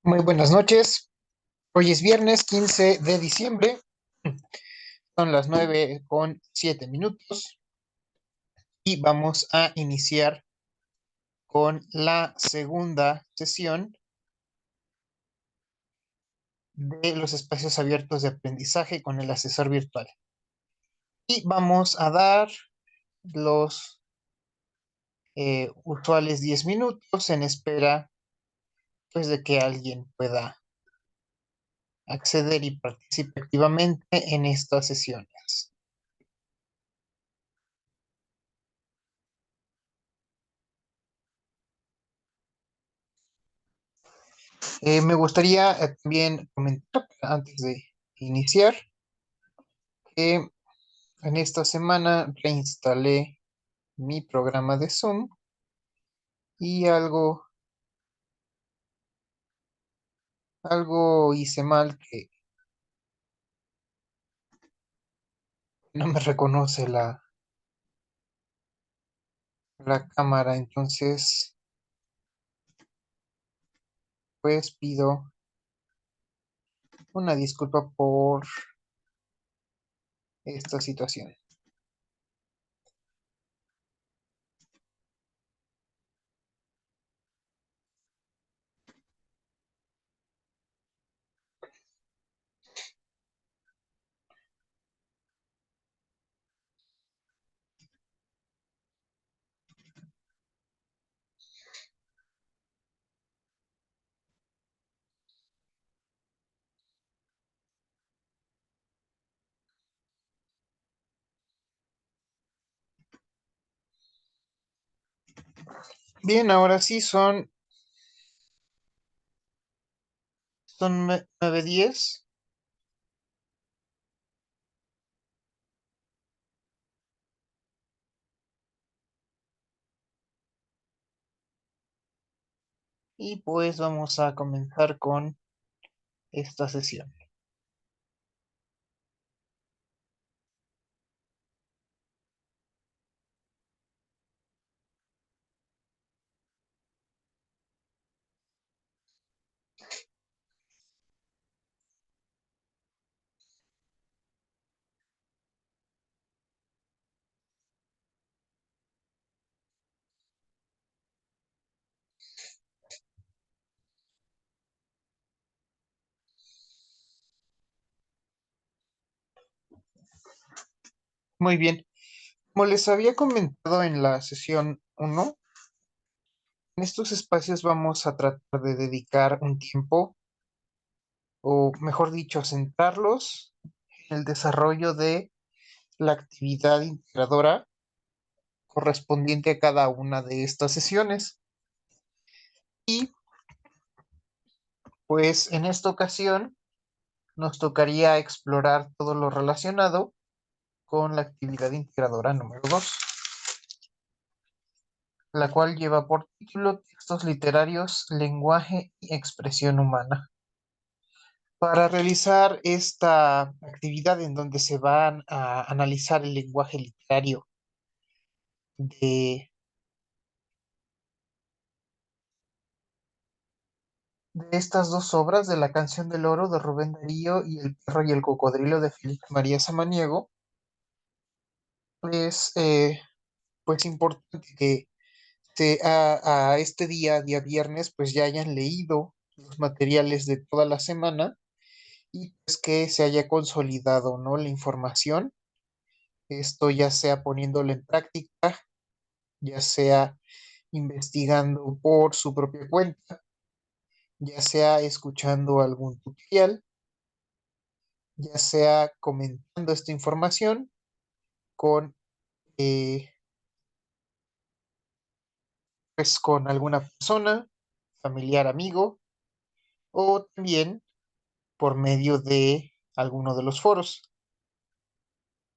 Muy buenas noches. Hoy es viernes 15 de diciembre. Son las 9:07 y vamos a iniciar con la segunda sesión de los espacios abiertos de aprendizaje con el asesor virtual. Y vamos a dar los usuales 10 minutos en espera pues, de que alguien pueda acceder y participe activamente en estas sesiones. Me gustaría también comentar, antes de iniciar, que en esta semana reinstalé mi programa de Zoom y algo hice mal que no me reconoce la cámara. Entonces, pues pido una disculpa por esta situación. Bien, ahora sí son 9:10. Y pues vamos a comenzar con esta sesión. Muy bien. Como les había comentado en la sesión 1, en estos espacios vamos a tratar de dedicar un tiempo, o mejor dicho, centrarlos en el desarrollo de la actividad integradora correspondiente a cada una de estas sesiones. Y pues en esta ocasión nos tocaría explorar todo lo relacionado con la actividad integradora número 2, la cual lleva por título Textos literarios, lenguaje y expresión humana. Para realizar esta actividad en donde se van a analizar el lenguaje literario de, de estas dos obras, de La canción del oro de Rubén Darío y El perro y el cocodrilo de Felipe María Samaniego, es pues importante que a este día viernes, pues ya hayan leído los materiales de toda la semana y pues que se haya consolidado, ¿no?, la información. Esto ya sea poniéndolo en práctica, ya sea investigando por su propia cuenta, ya sea escuchando algún tutorial, ya sea comentando esta información con, eh, pues con alguna persona, familiar, amigo, o también por medio de alguno de los foros.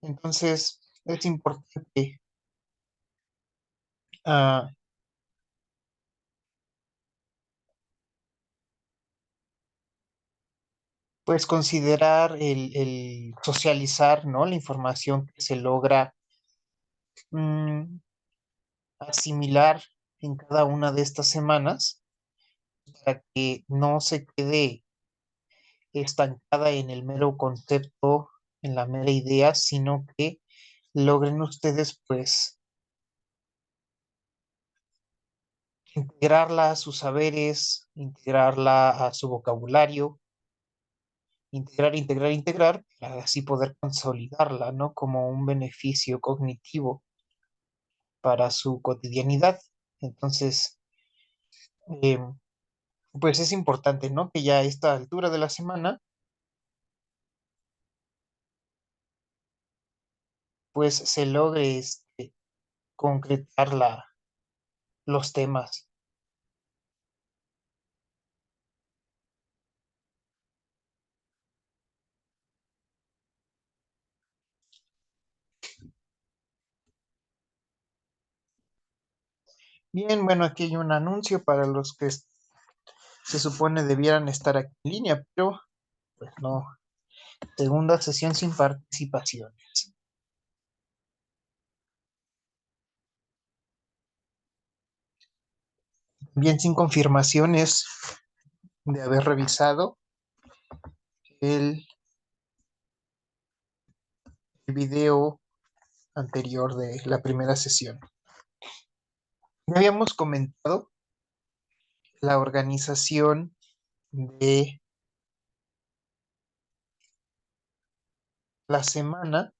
Entonces, es importante ah, pues considerar el socializar, ¿no?, la información que se logra mm, asimilar en cada una de estas semanas, para que no se quede estancada en el mero concepto, en la mera idea, sino que logren ustedes pues integrarla a sus saberes, integrarla a su vocabulario, integrar, para así poder consolidarla, ¿no? Como un beneficio cognitivo para su cotidianidad. Entonces, eh, pues es importante, ¿no? Que ya a esta altura de la semana, pues se logre concretar los temas. Bien, bueno, aquí hay un anuncio para los que se supone debieran estar aquí en línea, pero pues no. Segunda sesión sin participaciones. Bien, sin confirmaciones de haber revisado el video anterior de la primera sesión. Ya habíamos comentado la organización de la semana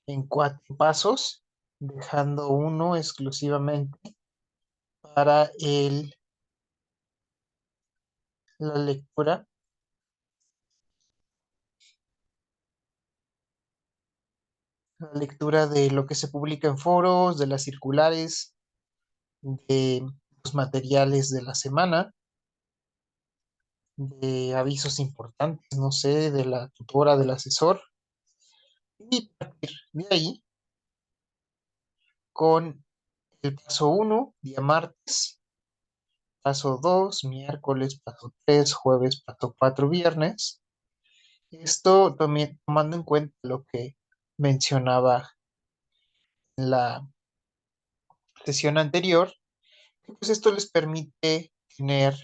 en 4 pasos, dejando uno exclusivamente para la lectura, de lo que se publica en foros, de las circulares, de los materiales de la semana, de avisos importantes, no sé, de la tutora, del asesor, y partir de ahí con el paso uno día martes, paso 2 miércoles, paso 3 jueves, paso 4 viernes. Esto también tomando en cuenta lo que mencionaba en la sesión anterior, pues esto les permite tener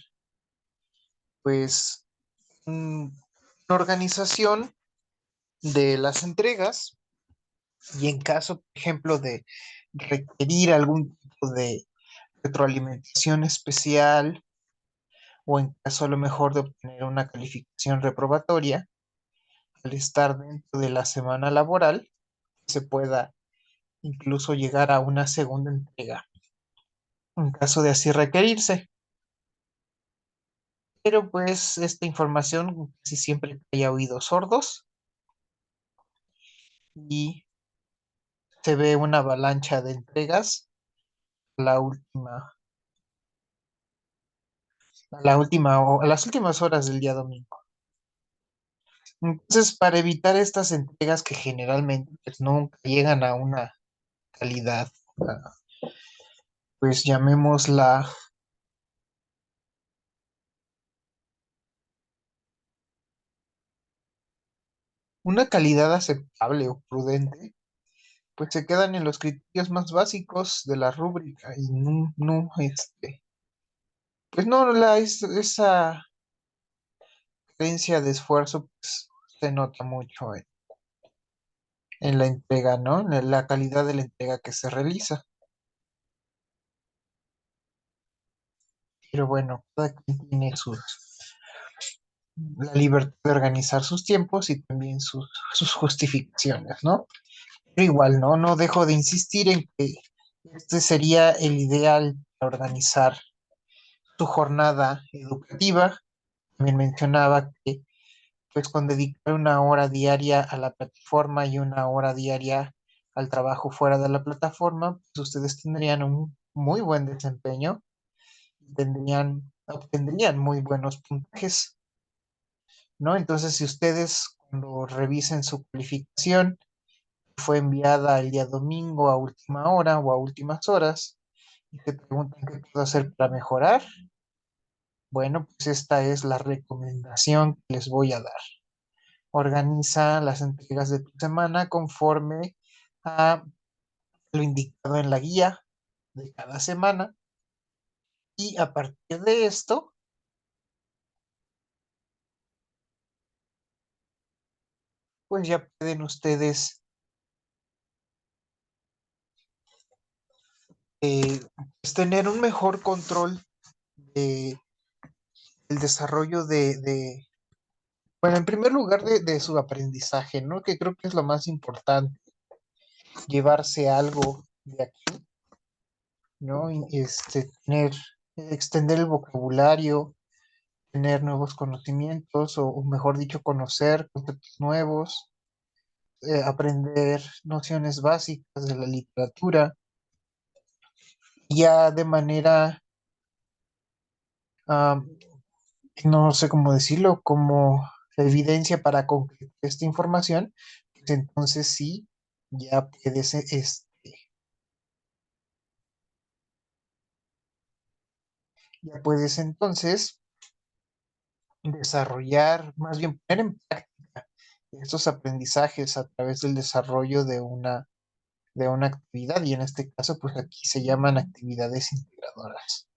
pues una organización de las entregas y en caso, por ejemplo, de requerir algún tipo de retroalimentación especial o en caso a lo mejor de obtener una calificación reprobatoria, al estar dentro de la semana laboral, se pueda incluso llegar a una segunda entrega en caso de así requerirse. Pero pues esta información casi siempre cae a oídos sordos y se ve una avalancha de entregas a a las últimas horas del día domingo. Entonces, para evitar estas entregas que generalmente pues, nunca llegan a una calidad, ah, pues llamémosla una calidad aceptable o prudente, pues se quedan en los criterios más básicos de la rúbrica y pues no, esa carencia de esfuerzo pues, se nota mucho en la entrega, ¿no? En la calidad de la entrega que se realiza. Pero bueno, cada quien tiene la libertad de organizar sus tiempos y también sus justificaciones, ¿no? Pero igual, ¿no? No dejo de insistir en que este sería el ideal para organizar su jornada educativa. También mencionaba que, pues, con dedicar una hora diaria a la plataforma y una hora diaria al trabajo fuera de la plataforma, pues ustedes tendrían un muy buen desempeño, obtendrían muy buenos puntajes, ¿no? Entonces, si ustedes cuando revisen su calificación fue enviada el día domingo a última hora o a últimas horas y te preguntan qué puedo hacer para mejorar, bueno, pues esta es la recomendación que les voy a dar. Organiza las entregas de tu semana conforme a lo indicado en la guía de cada semana y a partir de esto, pues ya pueden ustedes pues tener un mejor control de, del desarrollo bueno, en primer lugar de su aprendizaje, ¿no? Que creo que es lo más importante, llevarse algo de aquí, ¿no? Y extender el vocabulario, tener nuevos conocimientos, o mejor dicho, conocer conceptos nuevos, aprender nociones básicas de la literatura, ya de manera, ah, no sé cómo decirlo, como evidencia para concretar esta información, pues entonces sí, ya puedes, ya puedes entonces desarrollar, más bien poner en práctica estos aprendizajes a través del desarrollo de una actividad, y en este caso, pues aquí se llaman actividades integradoras.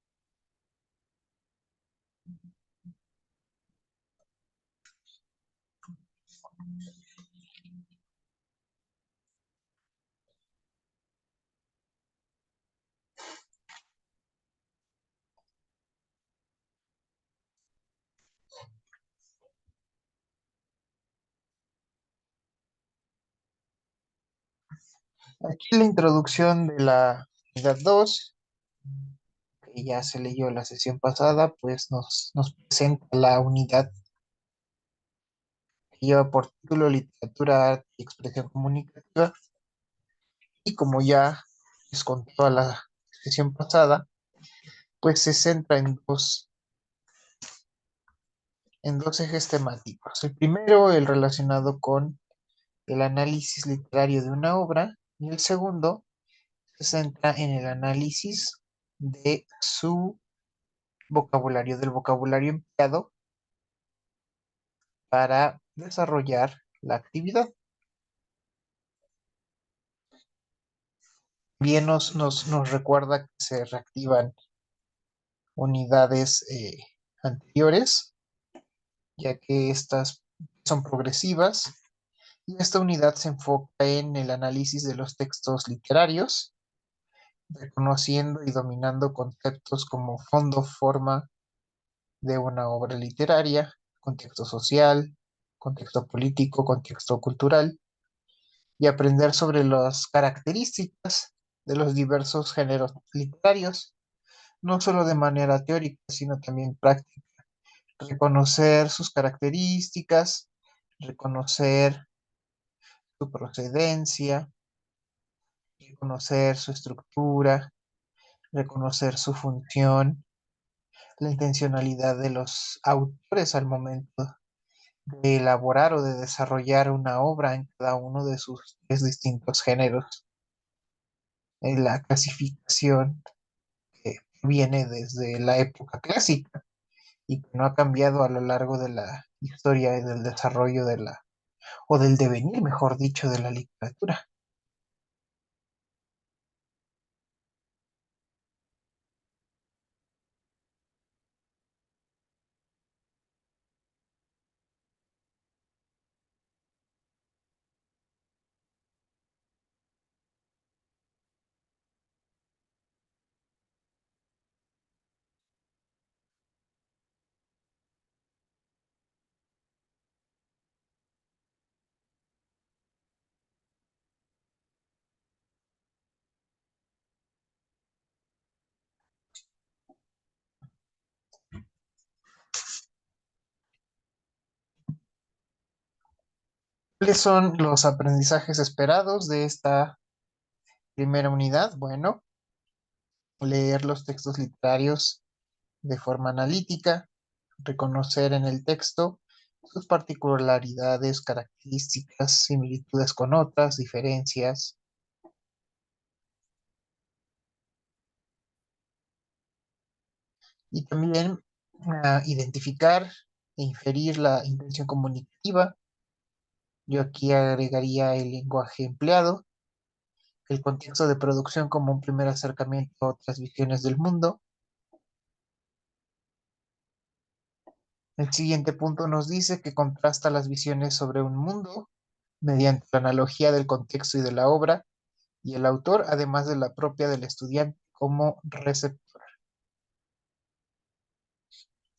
Aquí la introducción de la unidad 2, que ya se leyó la sesión pasada, pues nos presenta la unidad que lleva por título Literatura, Arte y Expresión Comunicativa, y como ya les contó a la sesión pasada, pues se centra en dos ejes temáticos. El primero, el relacionado con el análisis literario de una obra, y el segundo se centra en el análisis de su vocabulario, del vocabulario empleado para desarrollar la actividad. Bien nos recuerda que se reactivan unidades anteriores, ya que estas son progresivas, y esta unidad se enfoca en el análisis de los textos literarios, reconociendo y dominando conceptos como fondo, forma de una obra literaria, contexto social, contexto político, contexto cultural, y aprender sobre las características de los diversos géneros literarios, no solo de manera teórica, sino también práctica. Reconocer sus características, reconocer su procedencia, reconocer su estructura, reconocer su función, la intencionalidad de los autores al momento de elaborar o de desarrollar una obra en cada uno de sus tres distintos géneros. La clasificación que viene desde la época clásica y que no ha cambiado a lo largo de la historia y del desarrollo o del devenir, mejor dicho, de la literatura. ¿Cuáles son los aprendizajes esperados de esta primera unidad? Bueno, leer los textos literarios de forma analítica, reconocer en el texto sus particularidades, características, similitudes con otras, diferencias, y también identificar e inferir la intención comunicativa. Yo aquí agregaría el lenguaje empleado, el contexto de producción como un primer acercamiento a otras visiones del mundo. El siguiente punto nos dice que contrasta las visiones sobre un mundo mediante la analogía del contexto y de la obra y el autor, además de la propia del estudiante como receptor.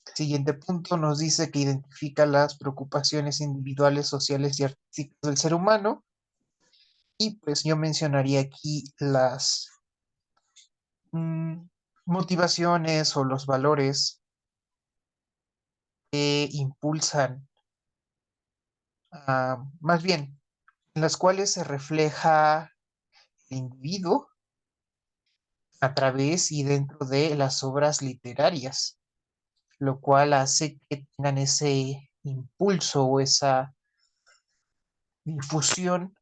El siguiente punto nos dice que identifica las preocupaciones individuales, sociales y artísticas del ser humano. Y pues yo mencionaría aquí las mm, motivaciones o los valores que impulsan, más bien, en las cuales se refleja el individuo a través y dentro de las obras literarias, lo cual hace que tengan ese impulso o esa difusión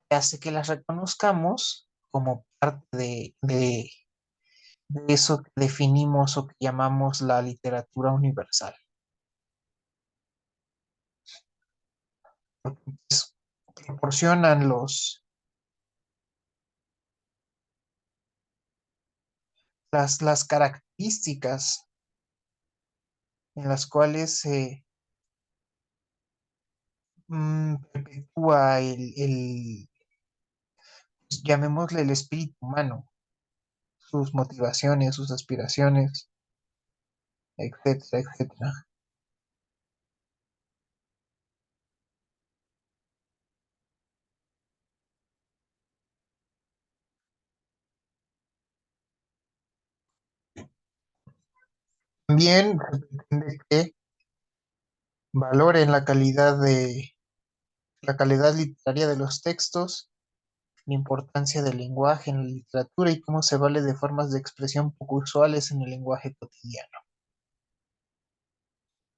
que hace que las reconozcamos como parte de eso que definimos o que llamamos la literatura universal. Porque, pues, proporcionan las características en las cuales se perpetúa pues, llamémosle el espíritu humano, sus motivaciones, sus aspiraciones, etcétera, etcétera. También se pretende que valoren la calidad literaria de los textos, la importancia del lenguaje en la literatura y cómo se vale de formas de expresión poco usuales en el lenguaje cotidiano.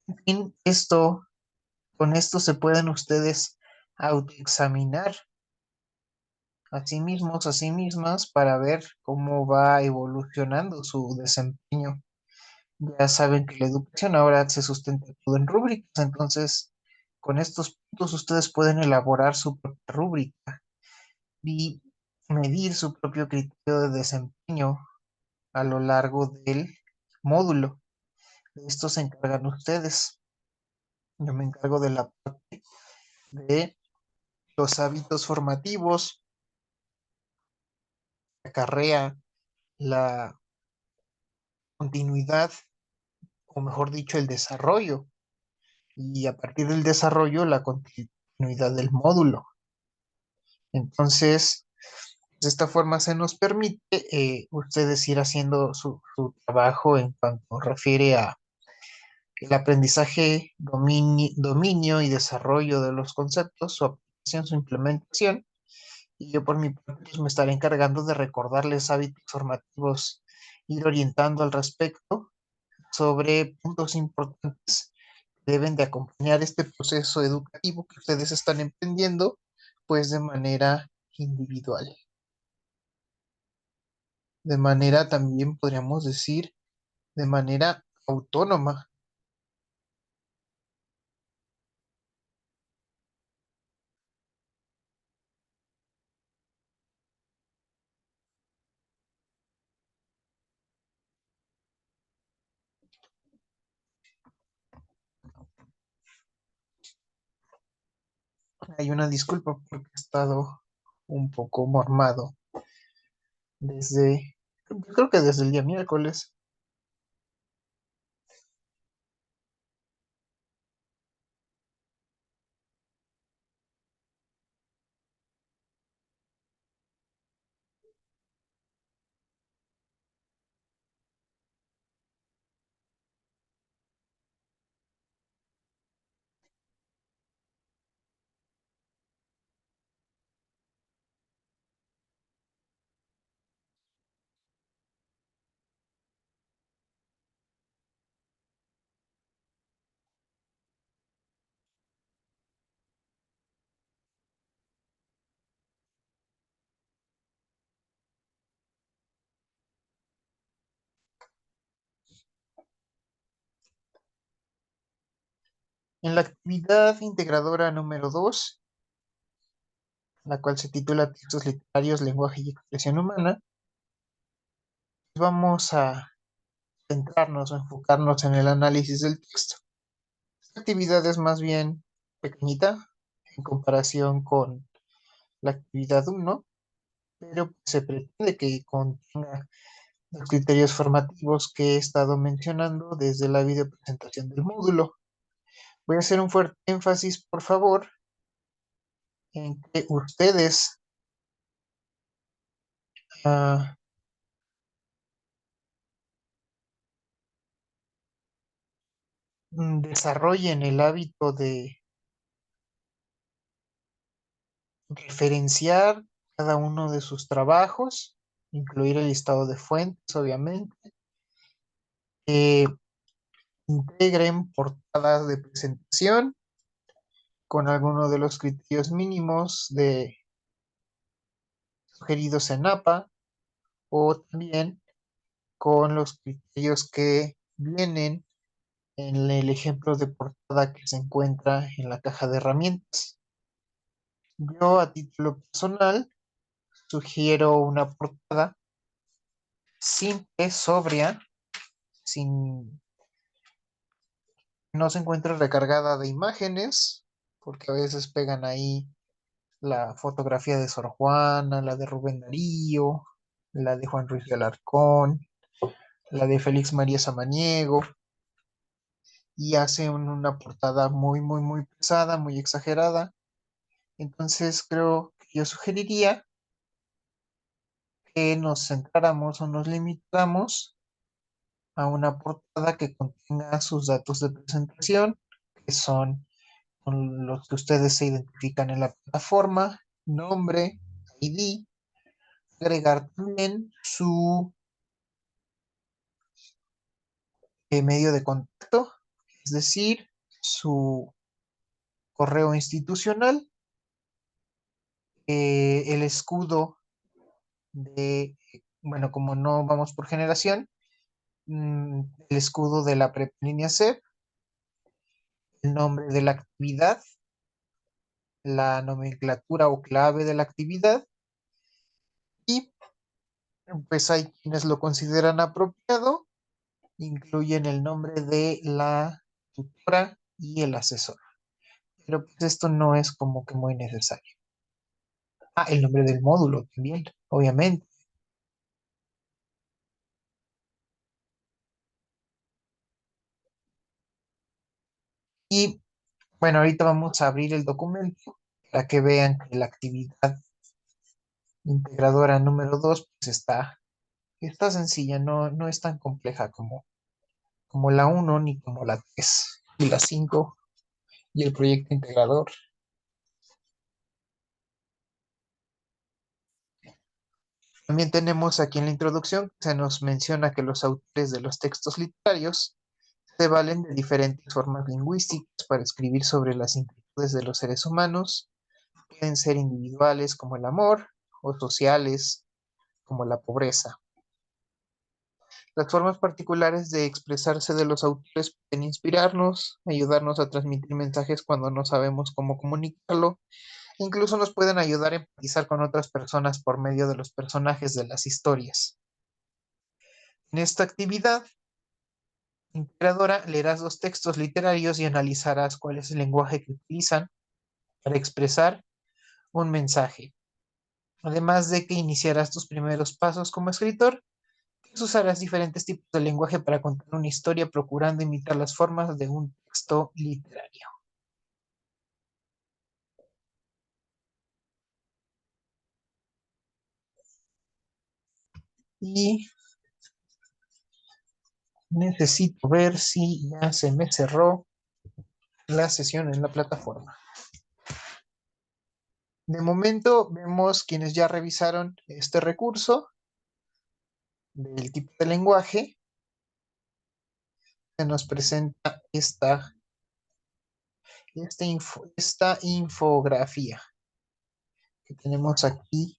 En fin, con esto se pueden ustedes autoexaminar a sí mismos, a sí mismas, para ver cómo va evolucionando su desempeño. Ya saben que la educación ahora se sustenta todo en rúbricas, entonces con estos puntos ustedes pueden elaborar su propia rúbrica y medir su propio criterio de desempeño a lo largo del módulo. De esto se encargan ustedes. Yo me encargo de la parte de los hábitos formativos, que acarrea la continuidad, o mejor dicho, el desarrollo, y a partir del desarrollo, la continuidad del módulo. Entonces, de esta forma se nos permite ustedes ir haciendo su trabajo en cuanto refiere a el aprendizaje, dominio y desarrollo de los conceptos, su aplicación, su implementación. Y yo por mi parte pues, me estaré encargando de recordarles hábitos formativos, ir orientando al respecto sobre puntos importantes que deben de acompañar este proceso educativo que ustedes están emprendiendo, pues de manera individual, de manera también podríamos decir de manera autónoma. Hay una disculpa porque he estado un poco mormado desde, creo que desde el día miércoles. En la actividad integradora número 2, la cual se titula Textos literarios, lenguaje y expresión humana, vamos a centrarnos o enfocarnos en el análisis del texto. Esta actividad es más bien pequeñita, en comparación con la actividad uno, pero se pretende que contenga los criterios formativos que he estado mencionando desde la videopresentación del módulo. Voy a hacer un fuerte énfasis, por favor, en que ustedes ah, desarrollen el hábito de referenciar cada uno de sus trabajos, incluir el listado de fuentes, obviamente, que integren portadas de presentación con algunos de los criterios mínimos sugeridos en APA, o también con los criterios que vienen en el ejemplo de portada que se encuentra en la caja de herramientas. Yo, a título personal, sugiero una portada simple, sobria, sin no se encuentre recargada de imágenes, porque a veces pegan ahí la fotografía de Sor Juana, la de Rubén Darío, la de Juan Ruiz de Alarcón, la de Félix María Samaniego, y hace una portada muy, muy, muy pesada, muy exagerada. Entonces creo que yo sugeriría que nos centráramos o nos limitáramos a una portada que contenga sus datos de presentación, que son con los que ustedes se identifican en la plataforma, nombre, ID, agregar también su medio de contacto, es decir, su correo institucional, el escudo bueno, como no vamos por generación, el escudo de la línea C, el nombre de la actividad, la nomenclatura o clave de la actividad, y pues hay quienes lo consideran apropiado, incluyen el nombre de la tutora y el asesor. Pero pues esto no es como que muy necesario. Ah, el nombre del módulo también, obviamente. Y bueno, ahorita vamos a abrir el documento para que vean que la actividad integradora número 2 pues está sencilla, no es tan compleja como la uno ni como la 3 y la 5 y el proyecto integrador. También tenemos aquí en la introducción, se nos menciona que los autores de los textos literarios se valen de diferentes formas lingüísticas para escribir sobre las inquietudes de los seres humanos. Pueden ser individuales como el amor o sociales como la pobreza. Las formas particulares de expresarse de los autores pueden inspirarnos, ayudarnos a transmitir mensajes cuando no sabemos cómo comunicarlo. Incluso nos pueden ayudar a empatizar con otras personas por medio de los personajes de las historias. En esta actividad integradora leerás los textos literarios y analizarás cuál es el lenguaje que utilizan para expresar un mensaje. Además de que iniciarás tus primeros pasos como escritor, pues usarás diferentes tipos de lenguaje para contar una historia procurando imitar las formas de un texto literario. Y necesito ver si ya se me cerró la sesión en la plataforma. De momento vemos quienes ya revisaron este recurso del tipo de lenguaje. Se nos presenta esta infografía que tenemos aquí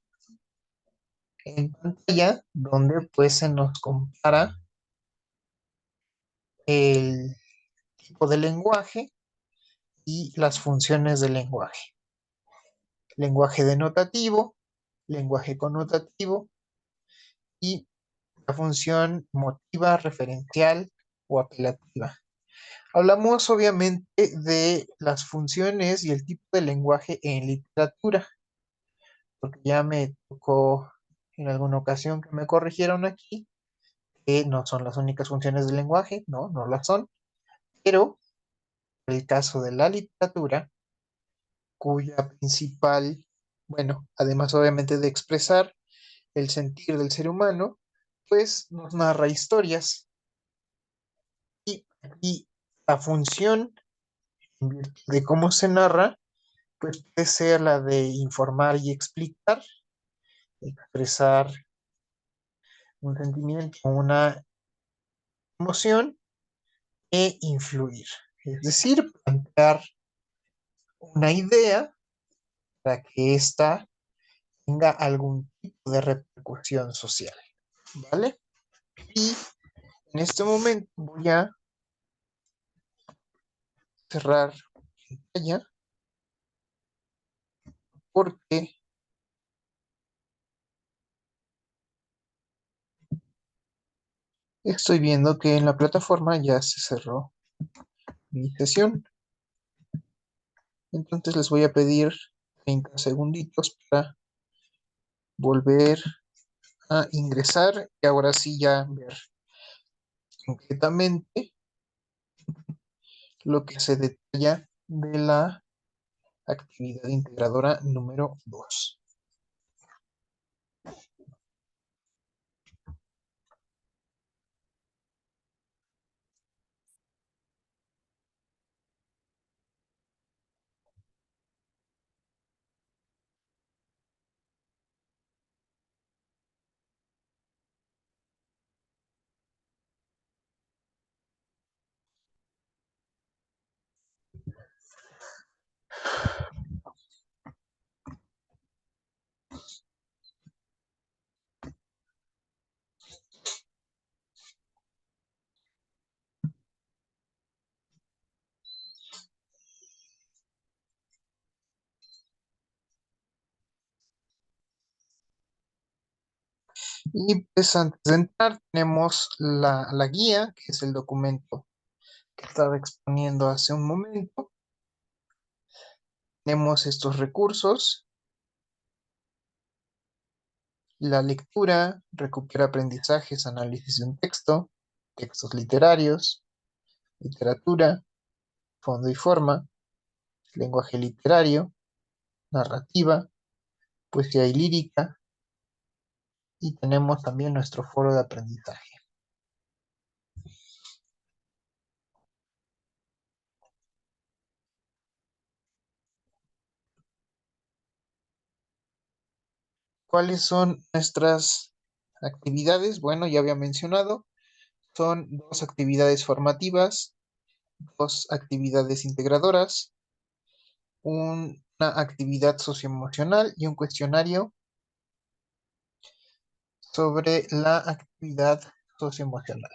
en pantalla, donde pues se nos compara el tipo de lenguaje y las funciones del lenguaje. Lenguaje denotativo, lenguaje connotativo y la función motiva, referencial o apelativa. Hablamos obviamente de las funciones y el tipo de lenguaje en literatura, porque ya me tocó en alguna ocasión que me corrigieron aquí, que no son las únicas funciones del lenguaje, no, no las son, pero en el caso de la literatura, cuya principal, bueno, además obviamente de expresar el sentir del ser humano, pues nos narra historias y la función de cómo se narra, pues puede ser la de informar y explicar, expresar un sentimiento, una emoción e influir. Es decir, plantear una idea para que ésta tenga algún tipo de repercusión social, ¿vale? Y en este momento voy a cerrar pantalla porque estoy viendo que en la plataforma ya se cerró mi sesión. Entonces les voy a pedir 30 segunditos para volver a ingresar y ahora sí ya ver concretamente lo que se detalla de la actividad integradora número 2. Y pues antes de entrar tenemos la guía, que es el documento que estaba exponiendo hace un momento. Tenemos estos recursos: la lectura, recupera aprendizajes, análisis de un texto, textos literarios, literatura, fondo y forma, lenguaje literario, narrativa, poesía y lírica, y tenemos también nuestro foro de aprendizaje. ¿Cuáles son nuestras actividades? Bueno, ya había mencionado, son dos actividades formativas, dos actividades integradoras, una actividad socioemocional y un cuestionario sobre la actividad socioemocional.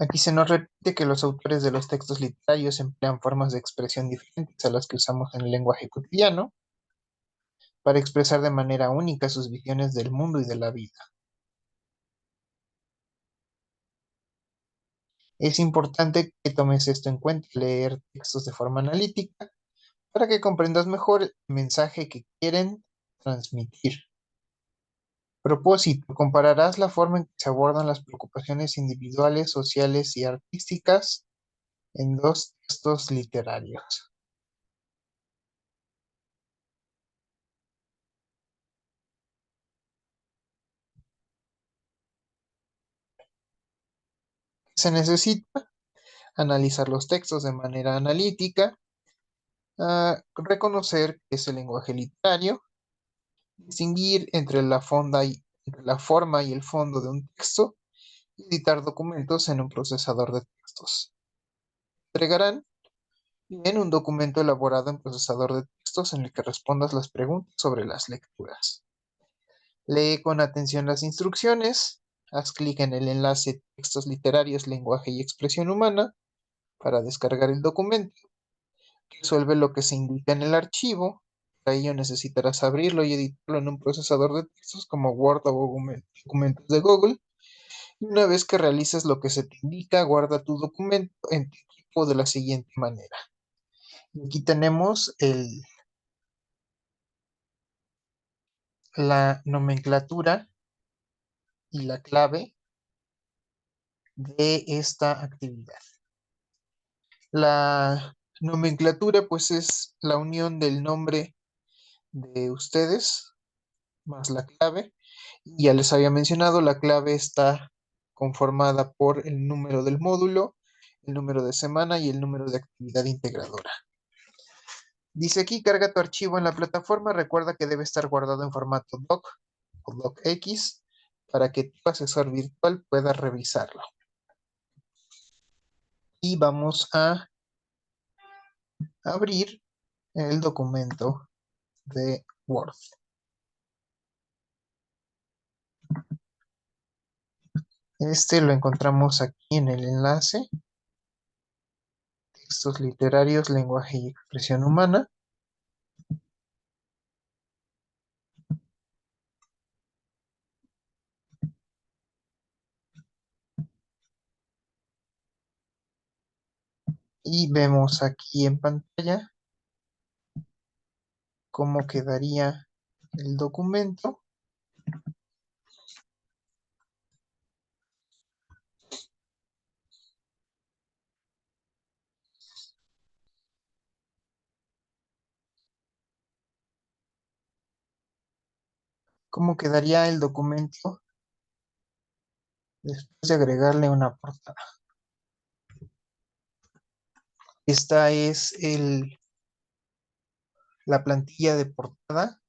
Aquí se nos repite que los autores de los textos literarios emplean formas de expresión diferentes a las que usamos en el lenguaje cotidiano para expresar de manera única sus visiones del mundo y de la vida. Es importante que tomes esto en cuenta al leer textos de forma analítica para que comprendas mejor el mensaje que quieren transmitir. Propósito: compararás la forma en que se abordan las preocupaciones individuales, sociales y artísticas en dos textos literarios. Se necesita analizar los textos de manera analítica, reconocer qué es el lenguaje literario, distinguir entre la forma y el fondo de un texto y editar documentos en un procesador de textos. Entregarán bien un documento elaborado en procesador de textos en el que respondas las preguntas sobre las lecturas. Lee con atención las instrucciones, haz clic en el enlace Textos literarios, lenguaje y expresión humana para descargar el documento. Resuelve lo que se indica en el archivo. Para ello necesitarás abrirlo y editarlo en un procesador de textos como Word o documentos de Google. Y una vez que realices lo que se te indica, guarda tu documento en tu equipo de la siguiente manera. Aquí tenemos la nomenclatura y la clave de esta actividad. La nomenclatura pues es la unión del nombre de ustedes más la clave. Y ya les había mencionado, la clave está conformada por el número del módulo, el número de semana y el número de actividad integradora. Dice aquí, carga tu archivo en la plataforma. Recuerda que debe estar guardado en formato doc o docx para que tu asesor virtual pueda revisarlo. Y vamos a abrir el documento de Word. Este lo encontramos aquí en el enlace, textos literarios, lenguaje y expresión humana. Y vemos aquí en pantalla cómo quedaría el documento. Cómo quedaría el documento después de agregarle una portada. Esta es la plantilla de portada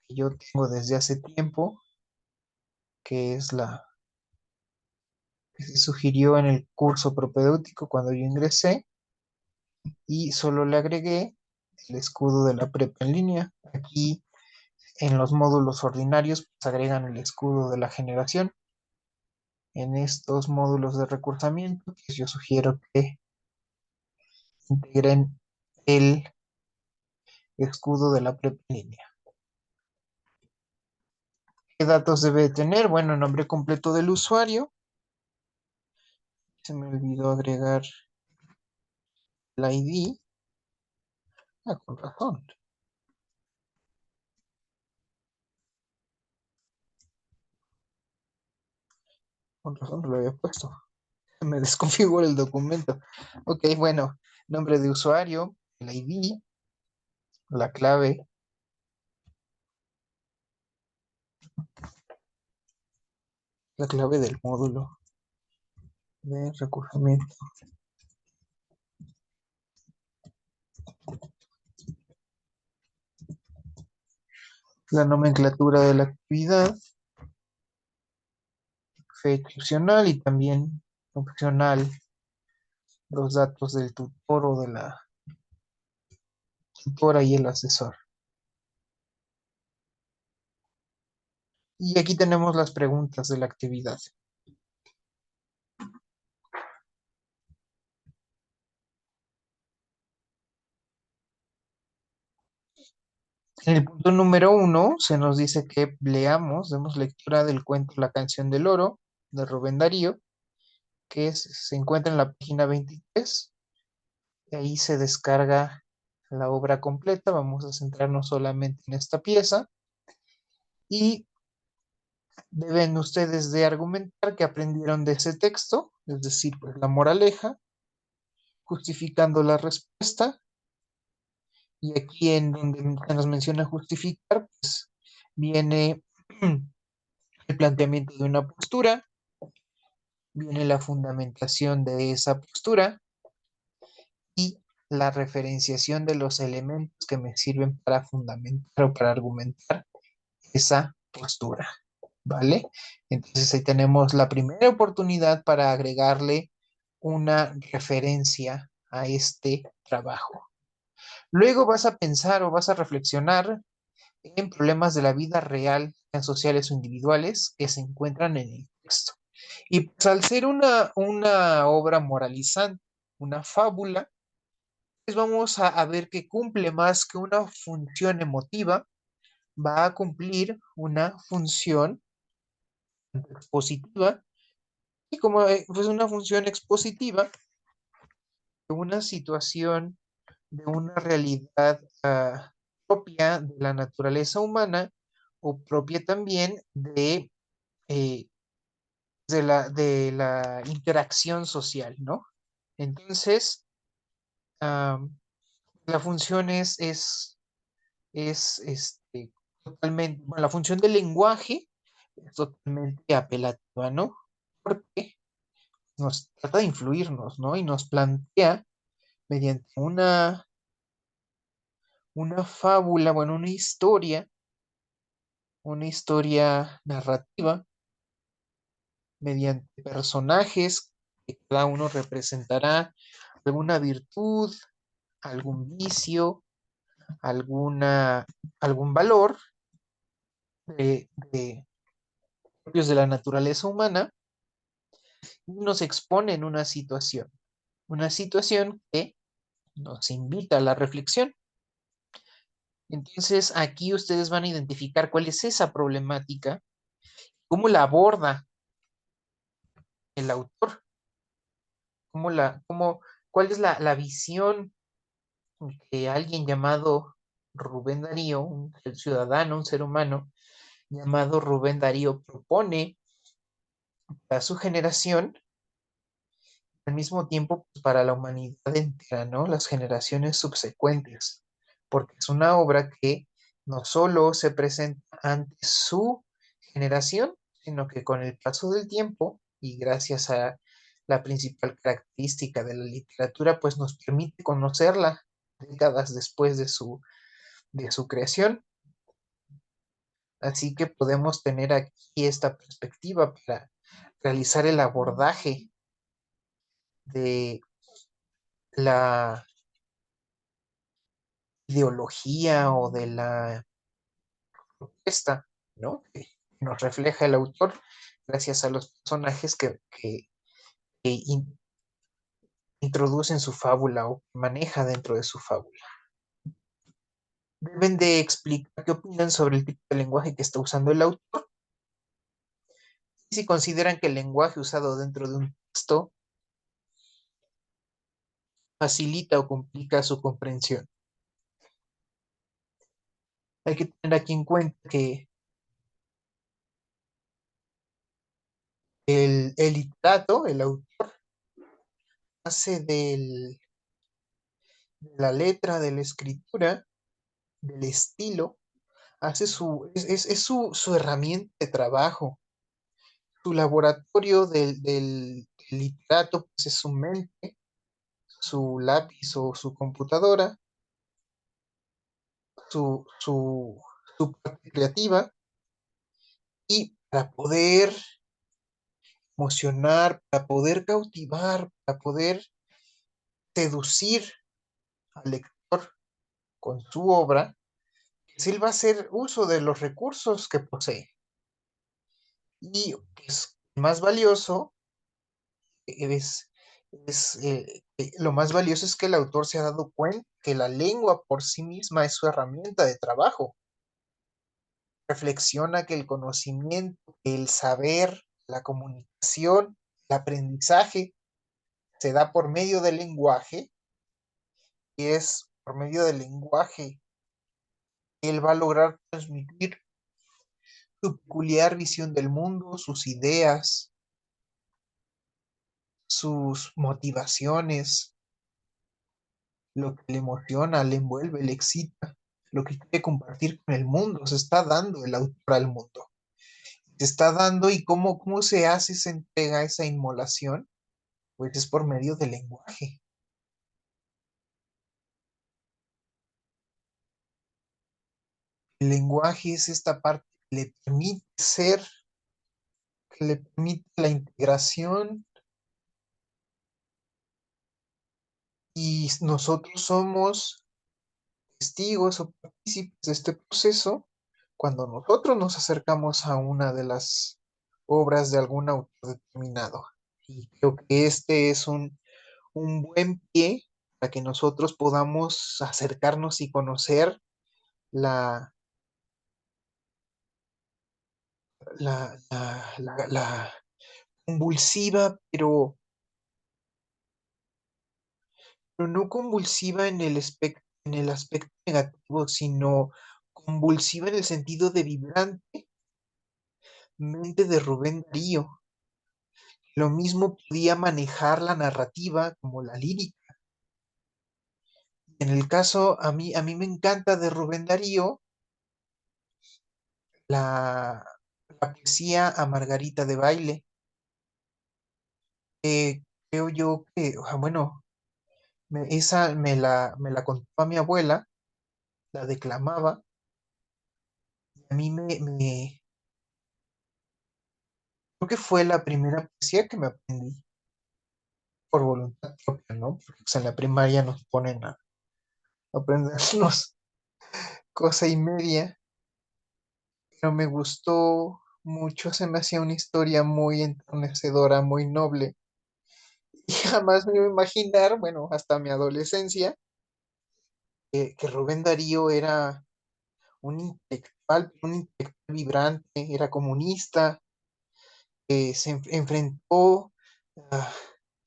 que yo tengo desde hace tiempo, que es la que se sugirió en el curso propedéutico cuando yo ingresé, y solo le agregué el escudo de la prepa en línea. Aquí en los módulos ordinarios pues, agregan el escudo de la generación. En estos módulos de recursamiento, pues yo sugiero que integren el escudo de la prepa en línea. ¿Qué datos debe tener? Bueno, nombre completo del usuario. Se me olvidó agregar el ID. Ah, con razón. Con razón lo había puesto. Me desconfigura el documento. Ok, bueno. Nombre de usuario, el ID, la clave del módulo de recursamiento. La nomenclatura de la actividad, fecha opcional y también opcional los datos del tutor o de la tutora y el asesor. Y aquí tenemos las preguntas de la actividad. En el punto número 1 se nos dice que leamos, demos lectura del cuento La canción del oro de Rubén Darío, que se encuentra en la página 23. Y ahí se descarga la obra completa. Vamos a centrarnos solamente en esta pieza. Y deben ustedes de argumentar que aprendieron de ese texto, es decir, pues la moraleja, justificando la respuesta. Y aquí en donde se nos menciona justificar, pues viene el planteamiento de una postura, viene la fundamentación de esa postura y la referenciación de los elementos que me sirven para fundamentar o para argumentar esa postura, ¿vale? Entonces ahí tenemos la primera oportunidad para agregarle una referencia a este trabajo. Luego vas a pensar o vas a reflexionar en problemas de la vida real, sean sociales o individuales, que se encuentran en el texto. Y pues al ser una obra moralizante, una fábula, pues vamos a ver que cumple más que una función emotiva, va a cumplir una función expositiva, y como pues una función expositiva de una situación, de una realidad propia de la naturaleza humana o propia también eh, de la interacción social, ¿no? Entonces, am, la función es totalmente, bueno, la función del lenguaje es totalmente apelativa, ¿no? Porque nos trata de influirnos, ¿no? Y nos plantea mediante una fábula, bueno, una historia narrativa, mediante personajes que cada uno representará alguna virtud, algún vicio, algún valor de propios de la naturaleza humana, y nos expone en una situación que nos invita a la reflexión. Entonces, aquí ustedes van a identificar cuál es esa problemática, cómo la aborda el autor, cuál es la visión que alguien llamado Rubén Darío, un ciudadano, un ser humano llamado Rubén Darío propone a su generación, al mismo tiempo pues, para la humanidad entera, ¿no? Las generaciones subsecuentes, porque es una obra que no solo se presenta ante su generación, sino que con el paso del tiempo y gracias a la principal característica de la literatura, pues nos permite conocerla décadas después de su creación. Así que podemos tener aquí esta perspectiva para realizar el abordaje de la ideología o de la propuesta, ¿no? Que nos refleja el autor gracias a los personajes que introduce en su fábula o maneja dentro de su fábula. Deben de explicar qué opinan sobre el tipo de lenguaje que está usando el autor y si consideran que el lenguaje usado dentro de un texto facilita o complica su comprensión. Hay que tener aquí en cuenta que el literato, el autor, hace de la letra, de la escritura, del estilo, es su herramienta de trabajo. Su laboratorio del literato, pues es su mente, su lápiz o su computadora, su parte creativa, y para poder emocionar, para poder cautivar, para poder seducir al lector con su obra, pues él va a hacer uso de los recursos que posee. Y pues, más valioso es, lo más valioso es que el autor se ha dado cuenta que la lengua por sí misma es su herramienta de trabajo. Reflexiona que el conocimiento, el saber, la comunicación, el aprendizaje se da por medio del lenguaje, y es por medio del lenguaje que él va a lograr transmitir su peculiar visión del mundo, sus ideas, sus motivaciones, lo que le emociona, le envuelve, le excita, lo que quiere compartir con el mundo. Se está dando el autor al mundo. Se está dando, y cómo se hace esa entrega, esa inmolación, pues es por medio del lenguaje. El lenguaje es esta parte que le permite ser, que le permite la integración, y nosotros somos testigos o partícipes de este proceso cuando nosotros nos acercamos a una de las obras de algún autor determinado. Y creo que este es un buen pie para que nosotros podamos acercarnos y conocer la, la convulsiva, pero no convulsiva en el aspecto negativo, sino convulsiva en el sentido de vibrante mente de Rubén Darío. Lo mismo podía manejar la narrativa como la lírica. En el caso, a mí me encanta de Rubén Darío la, la poesía a Margarita de Baile. Creo yo que, bueno, esa me la contaba mi abuela, la declamaba, y a mí creo que fue la primera poesía que me aprendí por voluntad propia, ¿no? Porque pues, en la primaria nos ponen a aprendernos cosa y media, pero me gustó mucho, se me hacía una historia muy enternecedora, muy noble, y jamás me iba a imaginar, bueno, hasta mi adolescencia, que Rubén Darío era un intelectual vibrante, era comunista, enfrentó a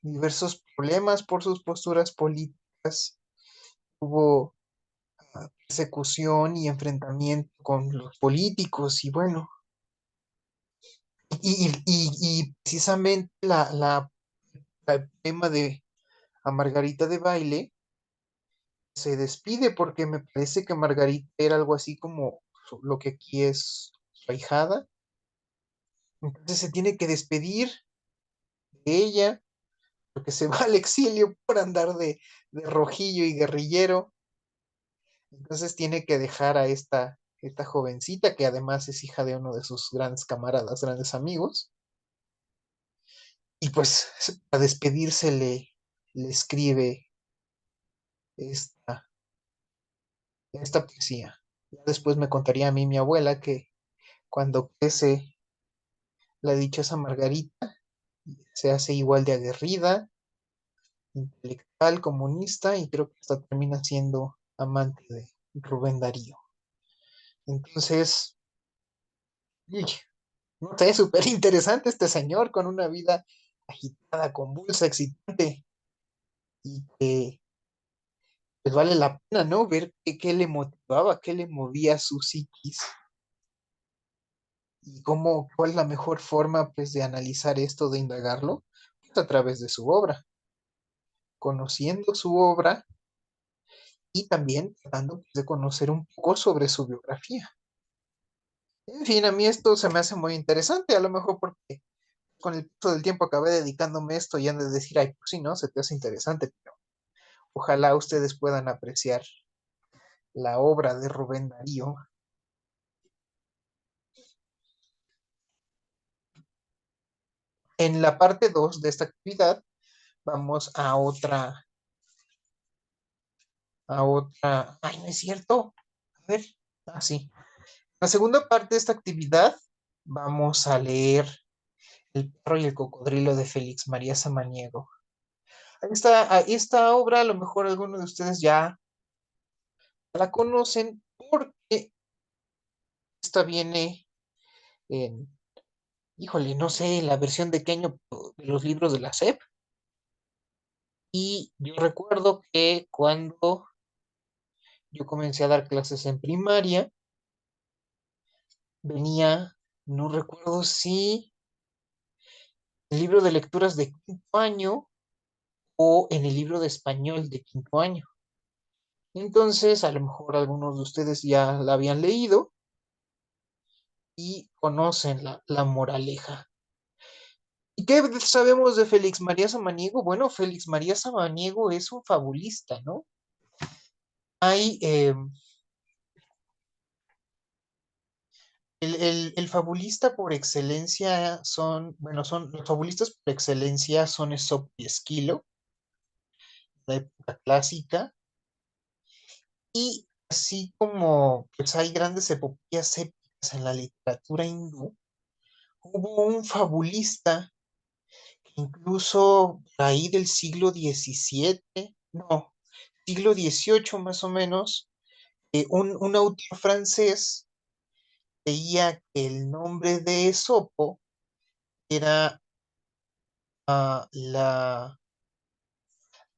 diversos problemas por sus posturas políticas, hubo persecución y enfrentamiento con los políticos y bueno, y precisamente el tema de a Margarita de Baile se despide porque me parece que Margarita era algo así como lo que aquí es su ahijada, entonces se tiene que despedir de ella porque se va al exilio por andar de rojillo y guerrillero. Entonces tiene que dejar a esta jovencita, que además es hija de uno de sus grandes camaradas, grandes amigos. Y pues a despedirse le escribe esta, esta poesía. Ya después me contaría a mí mi abuela que cuando crece la dichosa Margarita se hace igual de aguerrida, intelectual, comunista y creo que hasta termina siendo amante de Rubén Darío. Entonces, uy, no sé, súper interesante este señor con una vida agitada, convulsa, excitante y que pues vale la pena, ¿no? Ver qué le motivaba, qué le movía su psiquis y cómo, cuál es la mejor forma pues de analizar esto, de indagarlo, pues a través de su obra, conociendo su obra y también tratando pues, de conocer un poco sobre su biografía. En fin, a mí esto se me hace muy interesante, a lo mejor porque con el paso del tiempo acabé dedicándome a esto y han de decir, ay, pues sí, ¿no? Se te hace interesante, pero ojalá ustedes puedan apreciar la obra de Rubén Darío. En la parte 2 de esta actividad vamos ay, no es cierto. A ver, sí. La segunda parte de esta actividad vamos a leer El perro y el cocodrilo de Félix María Samaniego. Esta obra a lo mejor algunos de ustedes ya la conocen porque esta viene en, híjole, no sé, la versión de qué año de los libros de la SEP. Y yo recuerdo que cuando yo comencé a dar clases en primaria, venía, no recuerdo si el libro de lecturas de quinto año o en el libro de español de quinto año. Entonces, a lo mejor algunos de ustedes ya la habían leído y conocen la moraleja. ¿Y qué sabemos de Félix María Samaniego? Bueno, Félix María Samaniego es un fabulista, ¿no? Hay el fabulista por excelencia bueno, los fabulistas por excelencia son Esopo y Esquilo, de época clásica, y Así como pues hay grandes epopeyas épicas en la literatura hindú, hubo un fabulista que incluso por ahí del siglo XVII, no, siglo XVIII más o menos, un autor francés veía que el nombre de Esopo era la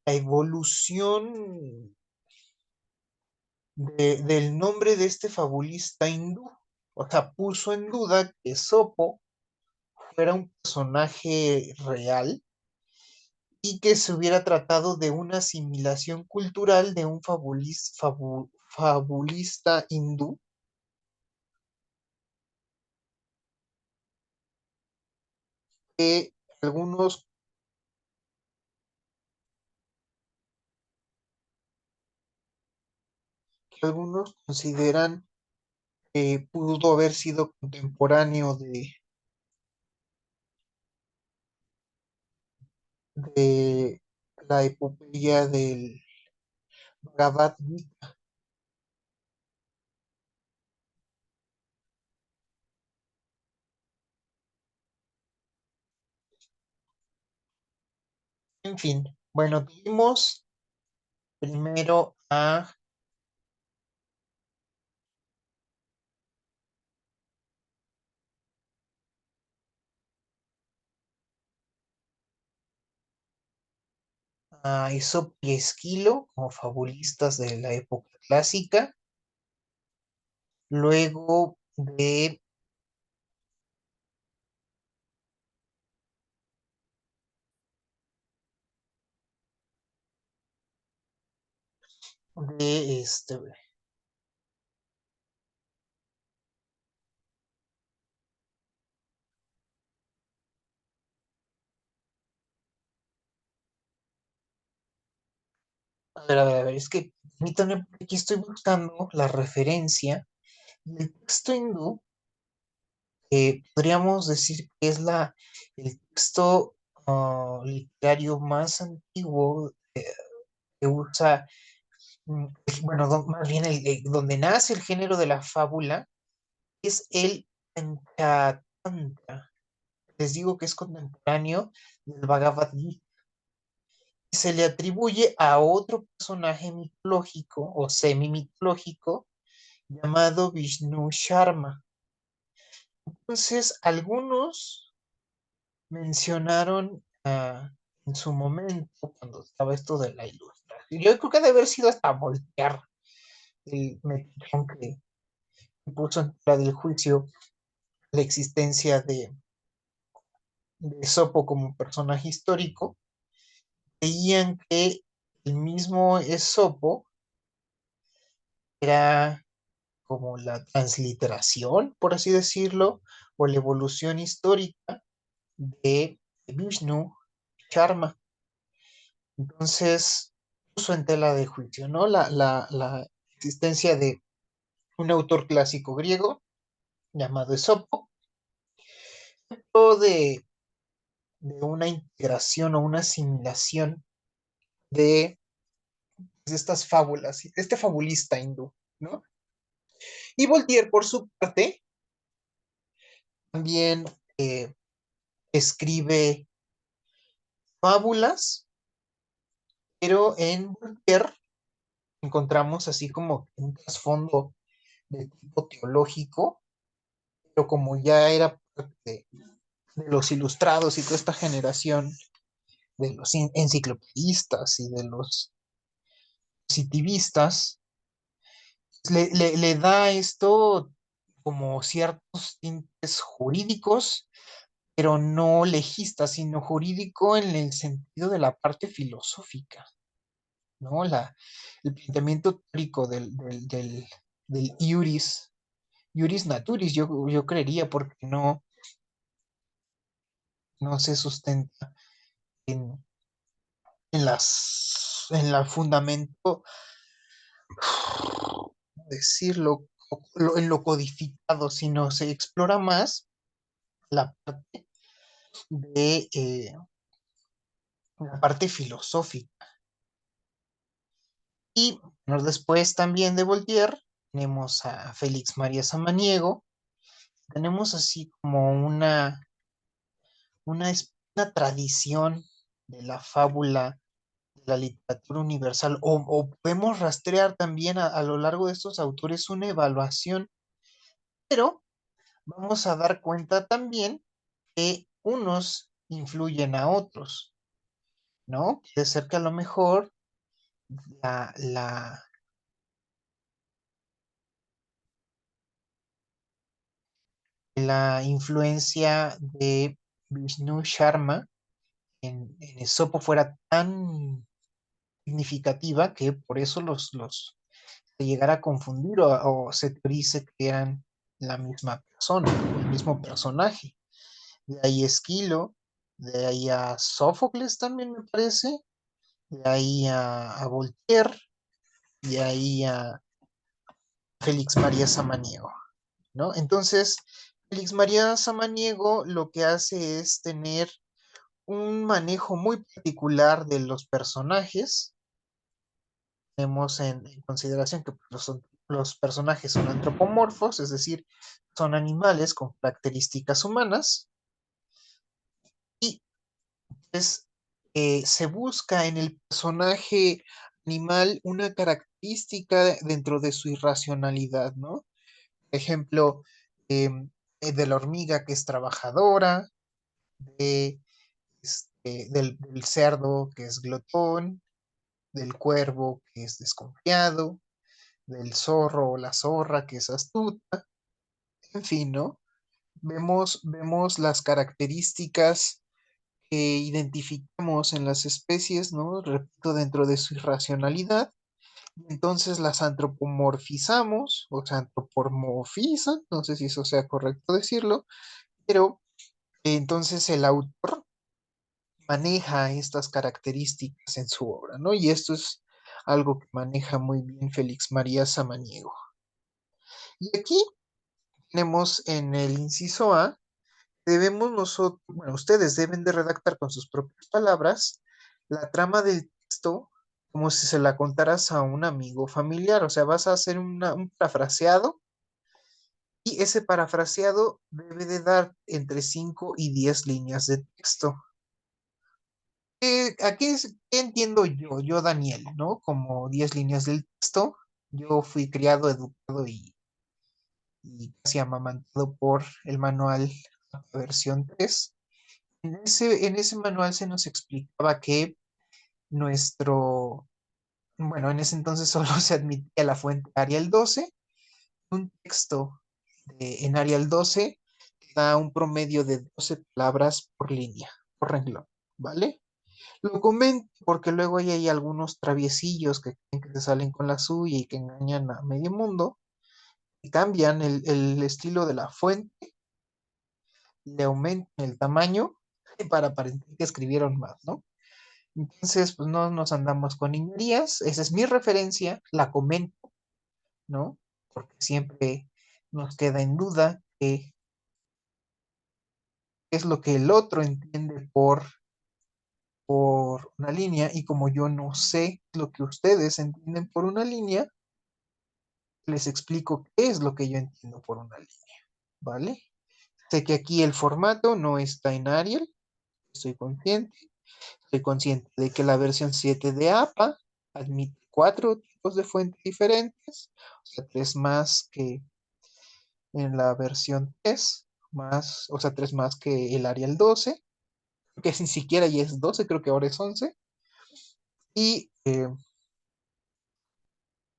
evolución del nombre de este fabulista hindú. O sea, puso en duda que Esopo fuera un personaje real y que se hubiera tratado de una asimilación cultural de un fabulista hindú que algunos, que algunos consideran que pudo haber sido contemporáneo de la epopeya del Bhagavad Gita. En fin, bueno, tuvimos primero a Esopo y Esquilo como fabulistas de la época clásica, luego de a ver, es que permítanme, porque aquí estoy buscando la referencia del texto hindú, podríamos decir que es el texto literario más antiguo que usa, bueno, más bien donde nace el género de la fábula, es el Panchatantra. Les digo que es contemporáneo del Bhagavad Gita. Se le atribuye a otro personaje mitológico o semi-mitológico llamado Vishnu Sharma. Entonces, algunos mencionaron en su momento, cuando estaba esto de la ilustración, yo creo que debe haber sido hasta voltear el metichón que puso en tela del juicio la existencia de Sopo como personaje histórico, veían que el mismo Esopo era como la transliteración, por así decirlo, o la evolución histórica de Vishnu Sharma. Entonces, puso en tela de juicio, ¿no? La existencia de un autor clásico griego llamado Esopo, o de una integración o una asimilación de, de estas fábulas, de este fabulista hindú, ¿no? Y Voltaire, por su parte, también eh, escribe fábulas, pero en Voltaire encontramos así como un trasfondo de tipo teológico, pero como ya era parte de los ilustrados y toda esta generación de los enciclopedistas y de los positivistas, le da esto como ciertos tintes jurídicos, pero no legistas, sino jurídico en el sentido de la parte filosófica, ¿no? El planteamiento teórico del iuris naturis, yo creería, porque no se sustenta en, en la fundamento, ¿cómo decirlo? En lo codificado, sino se explora más la parte la parte filosófica. Y bueno, después también de Voltaire tenemos a Félix María Samaniego. Tenemos así como una tradición de la fábula, de la literatura universal, o podemos rastrear también a lo largo de estos autores una evaluación, pero vamos a dar cuenta también que unos influyen a otros, ¿no? Puede ser que a lo mejor la, la, la influencia de Vishnu Sharma en Esopo fuera tan significativa que por eso los se llegara a confundir o se teorice que eran la misma persona, el mismo personaje. De ahí Esquilo, de ahí a Sófocles también me parece, de ahí a Voltaire, de ahí a Félix María Samaniego, ¿no? Entonces, Félix María Samaniego lo que hace es tener un manejo muy particular de los personajes. Tenemos en consideración que los personajes son antropomorfos, es decir, son animales con características humanas, y pues se busca en el personaje animal una característica dentro de su irracionalidad, ¿no? Por ejemplo, de la hormiga que es trabajadora, de, del cerdo que es glotón, del cuervo que es desconfiado, del zorro o la zorra que es astuta, en fin, ¿no? Vemos las características que identificamos en las especies, ¿no? Repito, dentro de su irracionalidad, y entonces las antropomorfizamos, o se antropomorfizan, no sé si eso sea correcto decirlo, pero entonces el autor maneja estas características en su obra, ¿no? Y esto es algo que maneja muy bien Félix María Samaniego. Y aquí tenemos en el inciso A, debemos nosotros, bueno, ustedes deben de redactar con sus propias palabras la trama del texto como si se la contaras a un amigo familiar, o sea, vas a hacer un parafraseado y ese parafraseado debe de dar entre 5 y 10 líneas de texto. Aquí es, ¿qué entiendo yo, Daniel, ¿no? Como 10 líneas del texto. Yo fui criado, educado y casi amamantado por el manual versión 3. En ese manual se nos explicaba que nuestro, bueno, en ese entonces solo se admitía la fuente Arial 12, un texto en Arial 12 da un promedio de 12 palabras por línea, por renglón, ¿vale? Lo comento porque luego hay algunos traviesillos que creen que se salen con la suya y que engañan a medio mundo y cambian el estilo de la fuente, le aumentan el tamaño para aparentar que escribieron más, ¿no? Entonces, pues no nos andamos con niñerías, esa es mi referencia, la comento, ¿no? Porque siempre nos queda en duda qué es lo que el otro entiende por una línea y como yo no sé lo que ustedes entienden por una línea, les explico qué es lo que yo entiendo por una línea, ¿vale? Sé que aquí el formato no está en Arial, estoy consciente de que la versión 7 de APA admite 4 tipos de fuentes diferentes, o sea, 3 más que en la versión 3, más, o sea, 3 más que el Arial 12, que ni siquiera ya es 12, creo que ahora es 11, y,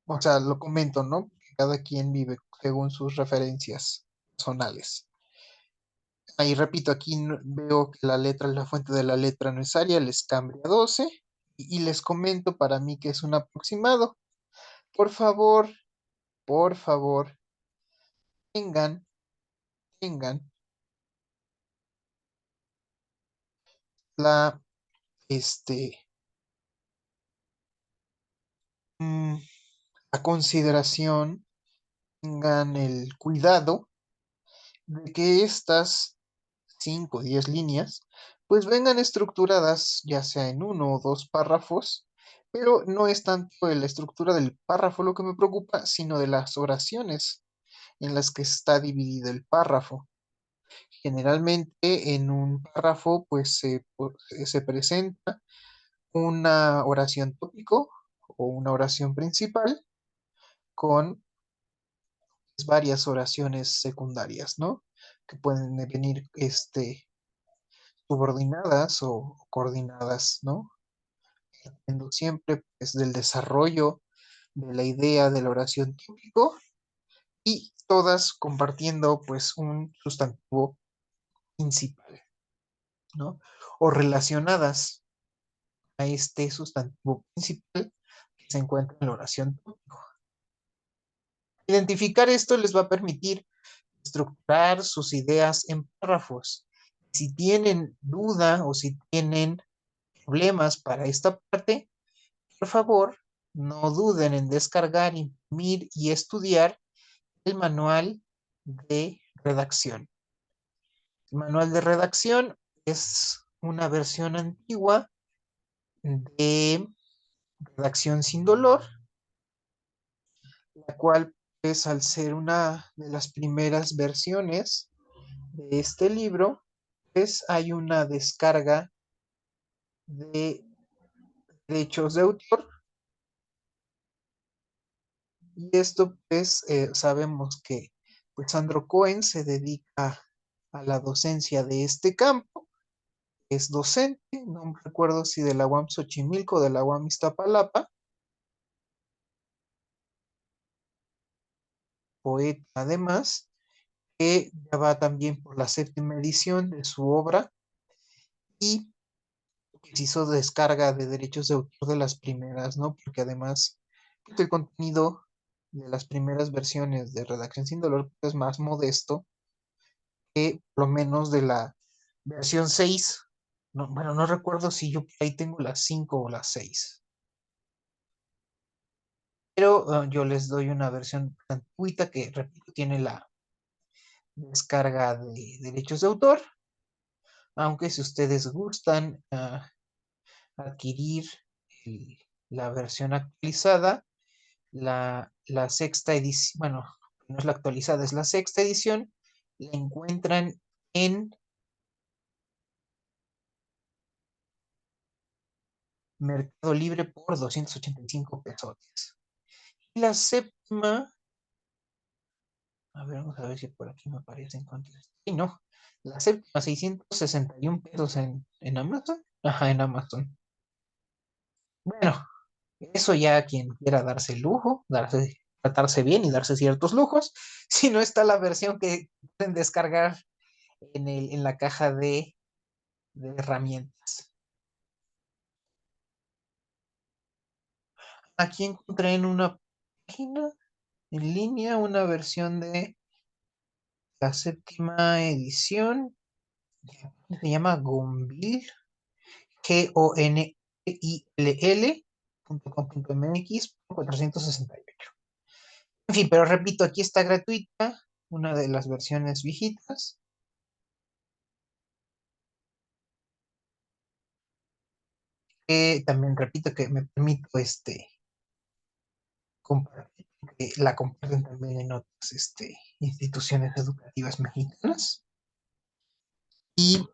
o sea, lo comento, ¿no? Cada quien vive según sus referencias personales. Ahí repito, aquí veo que la fuente de la letra no es Arial, es Cambria 12, y les comento para mí que es un aproximado. Por favor, por favor, tengan, tengan la, este, mm, a consideración, tengan el cuidado de que estas 5 o 10 líneas pues vengan estructuradas ya sea en uno o dos párrafos, Pero no es tanto de la estructura del párrafo lo que me preocupa, sino de las oraciones en las que está dividido el párrafo. Generalmente en un párrafo pues se presenta una oración tópico o una oración principal con varias oraciones secundarias, ¿no? Que pueden venir subordinadas o coordinadas, ¿no? Dependiendo siempre pues, del desarrollo de la idea de la oración tópico y todas compartiendo pues un sustantivo principal, ¿no? O relacionadas a este sustantivo principal que se encuentra en la oración tópico. Identificar esto les va a permitir estructurar sus ideas en párrafos. Si tienen duda o si tienen problemas para esta parte, por favor, no duden en descargar, imprimir y estudiar el manual de redacción. El manual de redacción es una versión antigua de redacción sin dolor, la cual, pues, al ser una de las primeras versiones de este libro, pues hay una descarga de derechos de autor y esto pues sabemos que pues Sandro Cohen se dedica a la docencia de este campo, es docente, no me recuerdo si de la UAM Xochimilco o de la UAM Iztapalapa, poeta además, que ya va también por la séptima edición de su obra y pues, hizo descarga de derechos de autor de las primeras, ¿no? Porque además pues, el contenido de las primeras versiones de Redacción sin Dolor es más modesto que por lo menos de la versión 6. No, bueno, no recuerdo si yo por ahí tengo las 5 o las 6, pero yo les doy una versión gratuita que, repito, tiene la descarga de derechos de autor, aunque si ustedes gustan adquirir el- la versión actualizada, la sexta edición, bueno, no es la actualizada, es la sexta edición, la encuentran en Mercado Libre por 285 pesos. Y la séptima, a ver, vamos a ver si por aquí me aparece en cuánto es. Y no, la séptima, 661 pesos en Amazon. Ajá, en Amazon. Bueno, eso ya quien quiera darse el lujo, tratarse bien y darse ciertos lujos. Si no está la versión que pueden descargar en la caja de herramientas. Aquí encontré en una página en línea una versión de la séptima edición. Se llama Gonville, GONILL.com.mx por 468. En fin, pero repito, aquí está gratuita, una de las versiones viejitas. Que también repito que me permito compartir, que la comparten también en otras instituciones educativas mexicanas. Y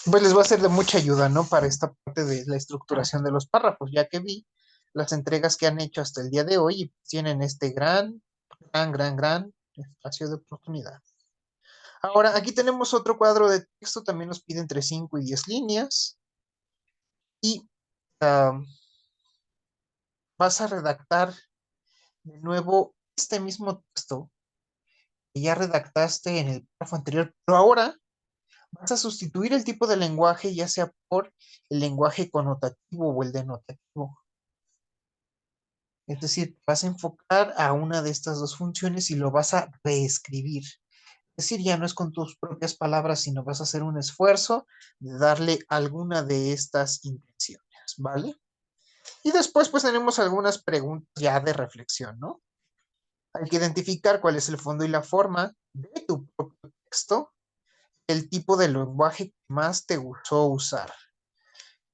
pues les va a ser de mucha ayuda, ¿no? Para esta parte de la estructuración de los párrafos, ya que vi las entregas que han hecho hasta el día de hoy y tienen este gran espacio de oportunidad. Ahora, aquí tenemos otro cuadro de texto, también nos pide entre 5 y 10 líneas y uh, vas a redactar de nuevo este mismo texto que ya redactaste en el párrafo anterior, pero ahora vas a sustituir el tipo de lenguaje ya sea por el lenguaje connotativo o el denotativo. Es decir, vas a enfocar a una de estas dos funciones y lo vas a reescribir. Es decir, ya no es con tus propias palabras, sino vas a hacer un esfuerzo de darle alguna de estas intenciones, ¿vale? Y después, pues tenemos algunas preguntas ya de reflexión, ¿no? Hay que identificar cuál es el fondo y la forma de tu propio texto, el tipo de lenguaje que más te gustó usar,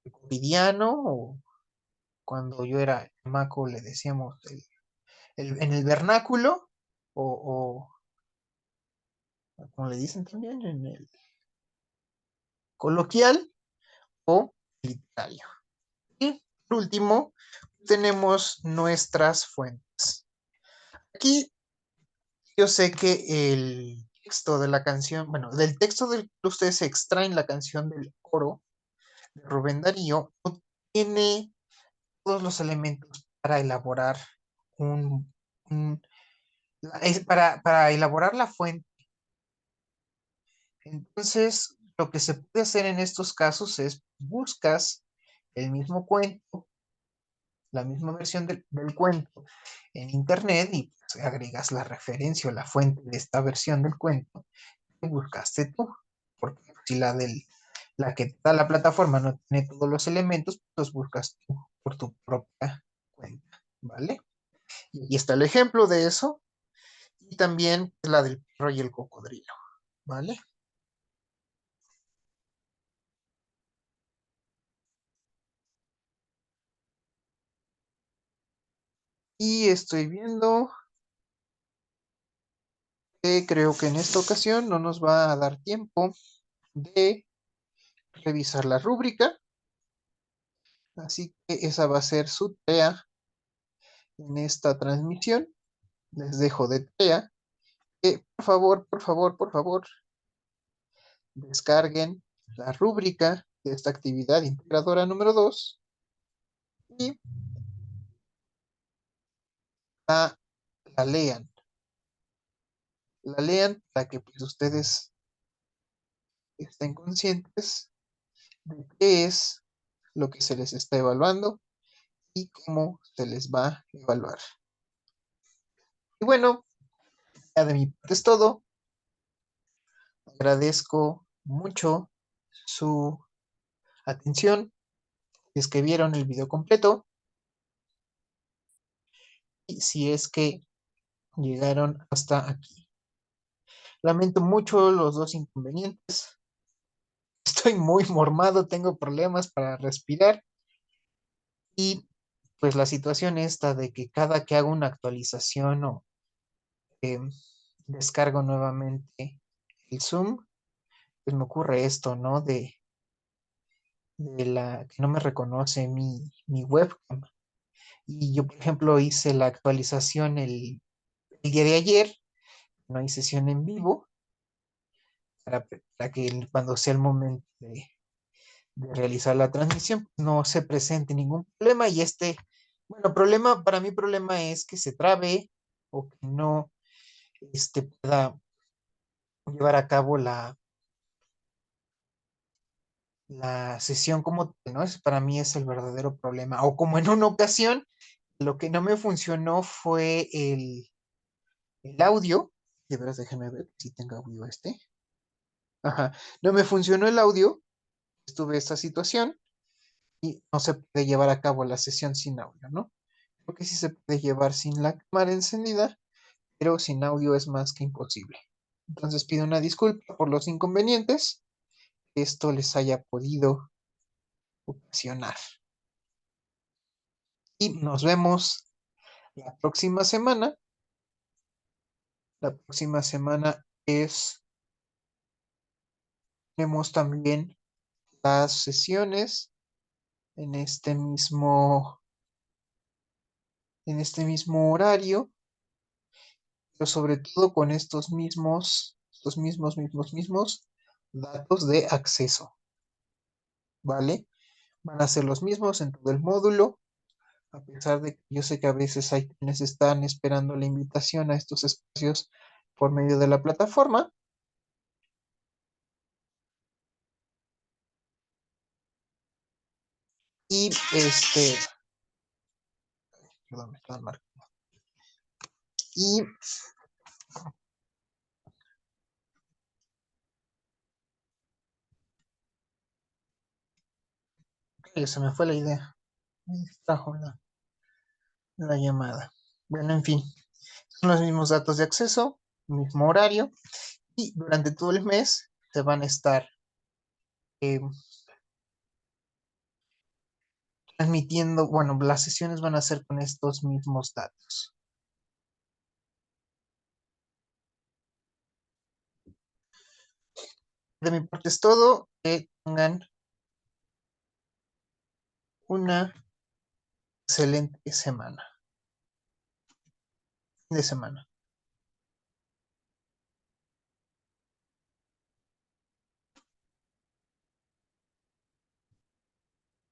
el cotidiano o cuando yo era chamaco le decíamos en el vernáculo, o como le dicen también, en el coloquial o literario. Y por último, tenemos nuestras fuentes. Aquí yo sé que el texto de la canción, bueno, del texto del que ustedes extraen la canción del coro de Rubén Darío, no tiene todos los elementos para elaborar un, un- para elaborar la fuente. Entonces, lo que se puede hacer en estos casos es buscas el mismo cuento, la misma versión del cuento en internet y pues, agregas la referencia o la fuente de esta versión del cuento que buscaste tú. Porque si la que te da la plataforma no tiene todos los elementos, pues buscas tú por tu propia cuenta, ¿vale? Y aquí está el ejemplo de eso. Y también la del perro y el cocodrilo, ¿vale? Y estoy viendo que creo que en esta ocasión no nos va a dar tiempo de revisar la rúbrica, así que esa va a ser su tarea en esta transmisión. Les dejo de tarea que por favor, descarguen la rúbrica de esta actividad integradora número 2 y la, la lean. La lean para que pues, ustedes estén conscientes de qué es lo que se les está evaluando y cómo se les va a evaluar. Y bueno, ya de mi parte es todo. Agradezco mucho su atención. Si es que vieron el video completo y si es que llegaron hasta aquí. Lamento mucho los dos inconvenientes. Estoy muy mormado, tengo problemas para respirar y pues la situación esta de que cada que hago una actualización o eh, descargo nuevamente el Zoom, pues me ocurre esto, ¿no? De la que no me reconoce mi webcam. Y yo, por ejemplo, hice la actualización el día de ayer, no hay sesión en vivo, para que cuando sea el momento de realizar la transmisión no se presente ningún problema. Y bueno, para mí problema es que se trabe o que no pueda llevar a cabo la sesión como tal, ¿no? Ese para mí es el verdadero problema. O como en una ocasión, lo que no me funcionó fue el audio. De veras, déjenme ver si tengo audio este. Ajá. No me funcionó el audio. Estuve esta situación y no se puede llevar a cabo la sesión sin audio, ¿no? Creo que sí se puede llevar sin la cámara encendida, pero sin audio es más que imposible. Entonces pido una disculpa por los inconvenientes que esto les haya podido ocasionar. Y nos vemos la próxima semana. La próxima semana tenemos también las sesiones en este mismo horario, pero sobre todo con estos mismos datos de acceso, ¿vale? Van a ser los mismos en todo el módulo, a pesar de que yo sé que a veces hay quienes están esperando la invitación a estos espacios por medio de la plataforma. Y perdón, me estaban marcando. Y se me fue la idea, me distrajo la llamada. Bueno, en fin, son los mismos datos de acceso, mismo horario, y durante todo el mes se van a estar eh, transmitiendo, bueno, las sesiones van a ser con estos mismos datos. De mi parte es todo. Que tengan una excelente semana. Fin de semana.